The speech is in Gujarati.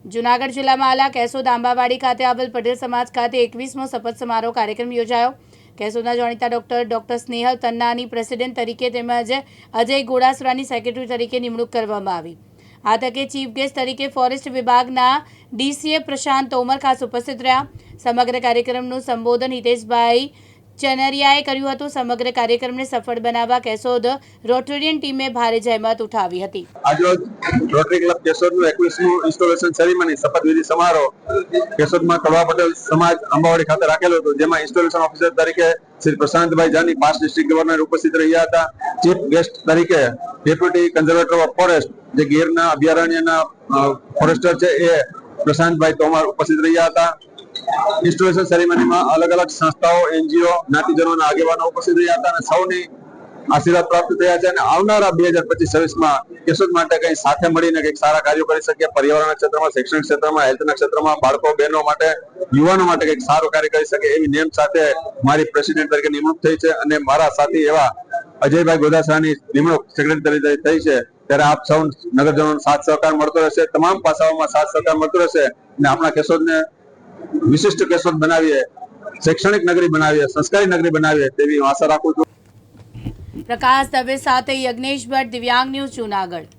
જૂનાગઢ જિલ્લામાં આવેલા કેશોદ આંબાવાડી ખાતે આવેલ પટેલ સમાજ ખાતે 21મો શપથ સમારોહ કાર્યક્રમ યોજાયો। કેશોદના જાણીતા ડોક્ટર સ્નેહલ તન્નાની પ્રેસિડેન્ટ તરીકે તેમજ અજય ગોડાસરાની સેક્રેટરી તરીકે નિમણૂક કરવામાં આવી। આ તકે ચીફ ગેસ્ટ તરીકે ફોરેસ્ટ વિભાગના ડીસીએ પ્રશાંત તોમર ખાસ ઉપસ્થિત રહ્યા। સમગ્ર કાર્યક્રમનું સંબોધન હિતેશભાઈ ચનરિયાએ કર્યું હતું। સમગ્ર કાર્યક્રમને સફળ બનાવવા કેશોદ રોટેરિયન ટીમે ભારે જહેમત ઉઠાવી હતી। આજરોજ રોટરી ક્લબ કેશોદનું 21મું ઇન્સ્ટોલેશન સેરેમની શપથવિધિ સમારોહ કેશોદમાં કડવા પટેલ સમાજ આંબાવાડી ખાતે રાખેલો હતો, જેમાં ઇન્સ્ટોલેશન ઓફિસર તરીકે Shri Prashantbhai Jani past district governor ઉપસ્થિત રહ્યા હતા। ચીફ ગેસ્ટ તરીકે ડેપ્યુટી કન્ઝર્વેટર ઓફ ફોરેસ્ટ જે ગીરના અભયારણ્યના ફોરેસ્ટર છે એ પ્રશાંતભાઈ તોમર ઉપસ્થિત રહ્યા હતા। ઇન્સ્ટોલેશન સેરેમનીમાં અલગ અલગ સંસ્થાઓ, એનજીઓ, જ્ઞાતિજનોના આગેવાનો ઉપસ્થિત રહ્યા હતા અને સૌની આશીર્વાદ પ્રાપ્ત થયા છે અને આવનારા 2025-26માં કેશોદ માટે કંઈ સાથે મળીને કંઈક સારા કાર્યો કરી શકીએ। પર્યાવરણના ક્ષેત્રમાં, શૈક્ષણિક ક્ષેત્રમાં, હેલ્થના ક્ષેત્રમાં, બાળકો બહેનો માટે, યુવાનો માટે કંઈક સારું કાર્ય કરી શકે એવી નેમ સાથે મારી પ્રેસિડેન્ટ તરીકે નિમણૂક થઈ છે અને મારા સાથી એવા અજયભાઈ ગોદાસરાની નિમણૂક સેક્રેટરી તરીકે થઈ છે। ત્યારે આપ સૌ નગરજનોનો સાથ સહકાર મળતો રહેશે, તમામ પાસાઓમાં સાથ સહકાર મળતો રહેશે અને આપણા કેશોદને વિશિષ્ટ કેશોદ બનાવીએ, શૈક્ષણિક નગરી બનાવીએ, સંસ્કારી નગરી બનાવીએ તેવી આશા રાખું છું। પ્રકાશ દવે સાથે યજ્ઞેશ ભટ્ટ, દિવ્યાંગ ન્યૂઝ, જૂનાગઢ।